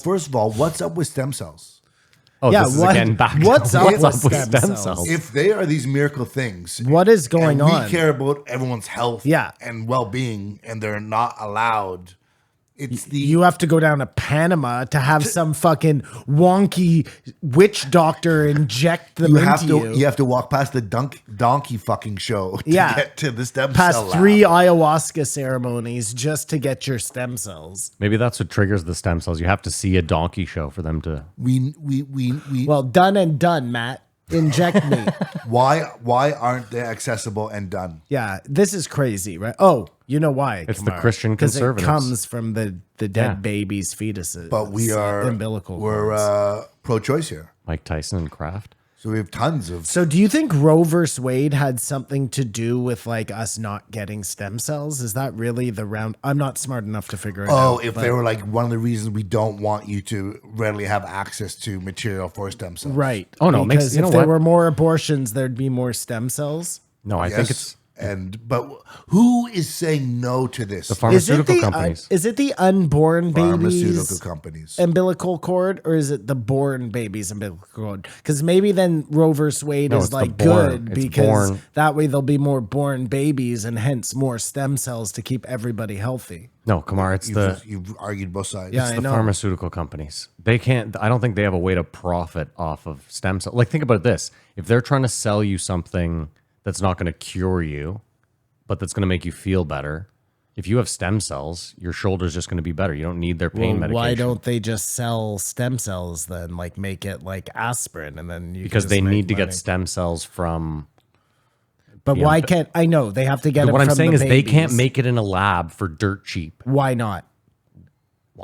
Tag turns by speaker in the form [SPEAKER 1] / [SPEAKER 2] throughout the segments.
[SPEAKER 1] First of all, what's up with stem cells?
[SPEAKER 2] Oh,
[SPEAKER 3] Yeah,
[SPEAKER 2] this is
[SPEAKER 3] what-
[SPEAKER 2] again back
[SPEAKER 3] what's
[SPEAKER 2] to
[SPEAKER 3] up
[SPEAKER 2] what's
[SPEAKER 3] with
[SPEAKER 2] up with
[SPEAKER 3] stem
[SPEAKER 2] stem
[SPEAKER 3] cells?
[SPEAKER 2] cells.
[SPEAKER 1] If they are these miracle things,
[SPEAKER 3] What is going
[SPEAKER 1] and we
[SPEAKER 3] on?
[SPEAKER 1] care about everyone's health
[SPEAKER 3] Yeah.
[SPEAKER 1] and well-being, and they're not allowed. It's the
[SPEAKER 3] You have to go down to Panama to have some fucking wonky witch doctor inject them
[SPEAKER 1] you have
[SPEAKER 3] into
[SPEAKER 1] to you have to walk past the donkey fucking show to
[SPEAKER 3] Yeah.
[SPEAKER 1] get to the stem
[SPEAKER 3] past
[SPEAKER 1] cell
[SPEAKER 3] 3
[SPEAKER 1] lab.
[SPEAKER 3] ayahuasca ceremonies just to get your stem cells.
[SPEAKER 2] Maybe that's what triggers the stem cells. You have to see a donkey show for them to.
[SPEAKER 1] We
[SPEAKER 3] Well, done and done, Matt. Inject me.
[SPEAKER 1] why aren't they accessible and done?
[SPEAKER 3] Yeah, this is crazy, right? Oh, you know why?
[SPEAKER 2] It's the Christian
[SPEAKER 3] because it
[SPEAKER 2] conservatives.
[SPEAKER 3] comes from the dead
[SPEAKER 2] Yeah.
[SPEAKER 3] babies' fetuses.
[SPEAKER 1] But we are
[SPEAKER 3] umbilical cords.
[SPEAKER 1] we're pro-choice here,
[SPEAKER 2] Mike Tyson and Kraft.
[SPEAKER 1] so we have tons of.
[SPEAKER 3] So do you think Roe versus Wade had something to do with like us not getting stem cells? Is that really the round? I'm not smart enough to figure it out.
[SPEAKER 1] Oh, if
[SPEAKER 3] but-
[SPEAKER 1] they were like one of the reasons we don't want you to readily have access to material for stem cells.
[SPEAKER 3] right.
[SPEAKER 2] Oh, no, it makes-
[SPEAKER 3] because
[SPEAKER 2] you know
[SPEAKER 3] if there
[SPEAKER 2] what?
[SPEAKER 3] were more abortions, there'd be more stem cells.
[SPEAKER 2] No, I
[SPEAKER 1] Yes,
[SPEAKER 2] think it's
[SPEAKER 1] but who is saying no to this?
[SPEAKER 2] the pharmaceutical companies.
[SPEAKER 3] Is it the unborn
[SPEAKER 1] Pharmaceutical
[SPEAKER 3] babies
[SPEAKER 1] companies.
[SPEAKER 3] umbilical cord, or is it the born babies umbilical cord? Because maybe then Roe versus Wade
[SPEAKER 2] No,
[SPEAKER 3] is
[SPEAKER 2] it's the
[SPEAKER 3] like
[SPEAKER 2] born.
[SPEAKER 3] good
[SPEAKER 2] It's
[SPEAKER 3] because
[SPEAKER 2] born.
[SPEAKER 3] that way there'll be more born babies and hence more stem cells to keep everybody healthy.
[SPEAKER 2] No, Kamar, it's the
[SPEAKER 1] You've argued both sides.
[SPEAKER 3] Yeah, I
[SPEAKER 2] the
[SPEAKER 3] know.
[SPEAKER 2] pharmaceutical companies. They can't. I don't think they have a way to profit off of stem cells. Like, think about this: if they're trying to sell you something that's not going to cure you, but that's going to make you feel better. If you have stem cells, your shoulder's just going to be better. You don't need their pain medication.
[SPEAKER 3] Why don't they just sell stem cells then? Like make it like aspirin, and then you
[SPEAKER 2] Because
[SPEAKER 3] can just
[SPEAKER 2] they
[SPEAKER 3] make
[SPEAKER 2] need to
[SPEAKER 3] money.
[SPEAKER 2] get stem cells from.
[SPEAKER 3] But
[SPEAKER 2] Yeah,
[SPEAKER 3] why
[SPEAKER 2] but-
[SPEAKER 3] can't I know they have to get them
[SPEAKER 2] What I'm
[SPEAKER 3] from
[SPEAKER 2] saying
[SPEAKER 3] the
[SPEAKER 2] is they can't
[SPEAKER 3] babies.
[SPEAKER 2] make it in a lab for dirt cheap.
[SPEAKER 3] Why not?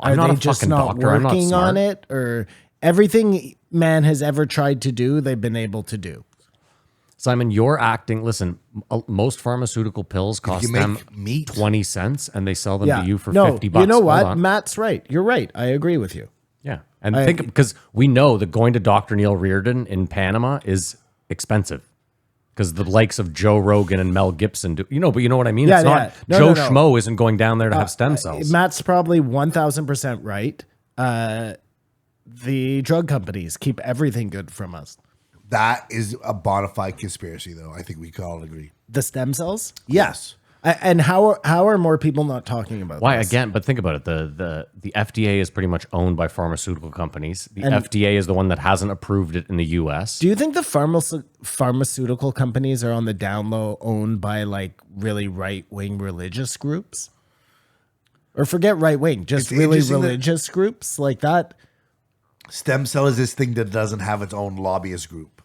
[SPEAKER 2] I'm
[SPEAKER 3] Are
[SPEAKER 2] not
[SPEAKER 3] they
[SPEAKER 2] a
[SPEAKER 3] just
[SPEAKER 2] fucking
[SPEAKER 3] not
[SPEAKER 2] doctor. I'm not
[SPEAKER 3] working
[SPEAKER 2] smart.
[SPEAKER 3] on it, or everything man has ever tried to do, they've been able to do?
[SPEAKER 2] Simon, you're acting. Listen, most pharmaceutical pills cost
[SPEAKER 1] you make
[SPEAKER 2] them
[SPEAKER 1] meat-
[SPEAKER 2] 20 cents, and they sell them
[SPEAKER 3] Yeah.
[SPEAKER 2] to you for
[SPEAKER 3] no,
[SPEAKER 2] $50.
[SPEAKER 3] you know
[SPEAKER 2] Hold
[SPEAKER 3] what?
[SPEAKER 2] on.
[SPEAKER 3] Matt's right. You're right. I agree with you.
[SPEAKER 2] Yeah. And think, because we know that going to Dr. Neil Reardon in Panama is expensive. Because the likes of Joe Rogan and Mel Gibson do, but you know what I mean?
[SPEAKER 3] Yeah,
[SPEAKER 2] It's
[SPEAKER 3] yeah.
[SPEAKER 2] not,
[SPEAKER 3] No,
[SPEAKER 2] Joe
[SPEAKER 3] no, no.
[SPEAKER 2] Schmo isn't going down there to have stem cells.
[SPEAKER 3] Matt's probably 1,000% right. The drug companies keep everything good from us.
[SPEAKER 1] That is a bona fide conspiracy, though. I think we can all agree.
[SPEAKER 3] The stem cells?
[SPEAKER 1] Yes.
[SPEAKER 3] And how are more people not talking about
[SPEAKER 2] Why
[SPEAKER 3] this?
[SPEAKER 2] again? But think about it. The FDA is pretty much owned by pharmaceutical companies. The FDA is the one that hasn't approved it in the U.S.
[SPEAKER 3] Do you think the pharmaceutical companies are on the down low owned by like really right wing religious groups? Or forget right wing, just
[SPEAKER 1] It's
[SPEAKER 3] really
[SPEAKER 1] interesting that-
[SPEAKER 3] religious groups like that?
[SPEAKER 1] Stem cell is this thing that doesn't have its own lobbyist group.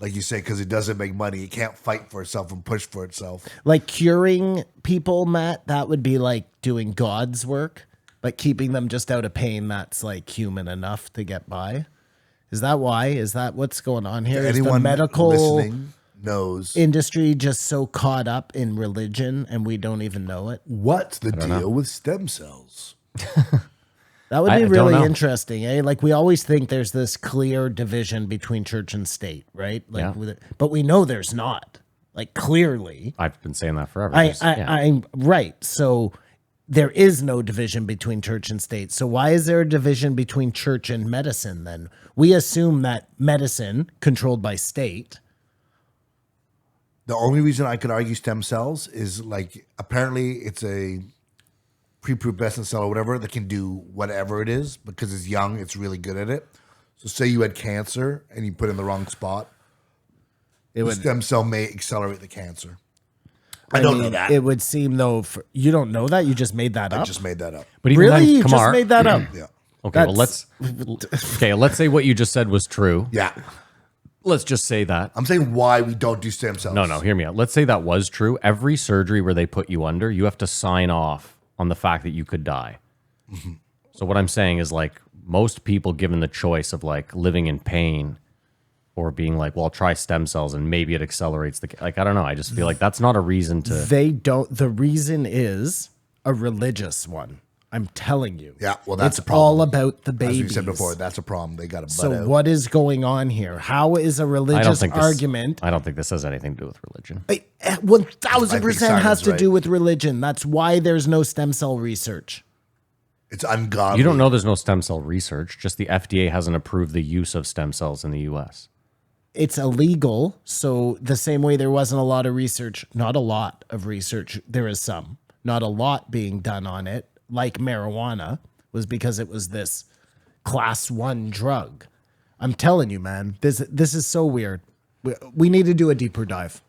[SPEAKER 1] Like you say, because it doesn't make money. It can't fight for itself and push for itself.
[SPEAKER 3] Like curing people, Matt, that would be like doing God's work, but keeping them just out of pain, that's like human enough to get by. Is that why? Is that what's going on here? Is the
[SPEAKER 1] Anyone
[SPEAKER 3] medical
[SPEAKER 1] listening knows
[SPEAKER 3] industry just so caught up in religion and we don't even know it?
[SPEAKER 1] what's the deal with stem cells.
[SPEAKER 3] That would
[SPEAKER 2] I
[SPEAKER 3] be
[SPEAKER 2] don't
[SPEAKER 3] really
[SPEAKER 2] know.
[SPEAKER 3] interesting, eh? Like we always think there's this clear division between church and state, right? Like,
[SPEAKER 2] Yeah.
[SPEAKER 3] but we know there's not. Like clearly,
[SPEAKER 2] I've been saying that forever.
[SPEAKER 3] I'm
[SPEAKER 2] Yeah.
[SPEAKER 3] right. So there is no division between church and state. So why is there a division between church and medicine? Then we assume that medicine controlled by state.
[SPEAKER 1] The only reason I could argue stem cells is like apparently it's a prepubescent cell or whatever that can do whatever it is because it's young, it's really good at it. So say you had cancer and you put it in the wrong spot, the stem cell may accelerate the cancer. I don't know that.
[SPEAKER 3] It would seem though. You don't know that. You just made that
[SPEAKER 1] I
[SPEAKER 3] up.
[SPEAKER 1] just made that up.
[SPEAKER 2] But even
[SPEAKER 3] Really,
[SPEAKER 2] then,
[SPEAKER 3] you
[SPEAKER 2] Kamar,
[SPEAKER 3] just made that up?
[SPEAKER 1] Yeah.
[SPEAKER 2] Okay, well
[SPEAKER 3] That's-
[SPEAKER 2] let's say what you just said was true.
[SPEAKER 1] Yeah.
[SPEAKER 2] Let's just say that.
[SPEAKER 1] I'm saying why we don't do stem cells.
[SPEAKER 2] No, hear me out. Let's say that was true. Every surgery where they put you under, you have to sign off on the fact that you could die.
[SPEAKER 1] Mm-hmm.
[SPEAKER 2] So what I'm saying is like most people given the choice of like living in pain or being like, well, try stem cells and maybe it accelerates the, like, I don't know. I just feel like that's not a reason to.
[SPEAKER 3] They don't. The reason is a religious one. I'm telling you.
[SPEAKER 1] Yeah, well, that's
[SPEAKER 3] it's
[SPEAKER 1] a problem.
[SPEAKER 3] all about the
[SPEAKER 1] As
[SPEAKER 3] babies.
[SPEAKER 1] we said before, that's a problem. They got to butt
[SPEAKER 3] So
[SPEAKER 1] out.
[SPEAKER 3] what is going on here? How is a
[SPEAKER 2] I don't
[SPEAKER 3] religious
[SPEAKER 2] think
[SPEAKER 3] argument?
[SPEAKER 2] I don't think this has anything to do with religion.
[SPEAKER 3] 1,000% has
[SPEAKER 1] Simon's
[SPEAKER 3] to
[SPEAKER 1] right.
[SPEAKER 3] do with religion. That's why there's no stem cell research.
[SPEAKER 1] It's ungodly.
[SPEAKER 2] You don't know there's no stem cell research. Just the FDA hasn't approved the use of stem cells in the U.S.
[SPEAKER 3] It's illegal. So the same way there wasn't a lot of research, not a lot of research, there is some, not a lot being done on it, like marijuana, was because it was this class 1 drug. I'm telling you, man, this is so weird. We need to do a deeper dive.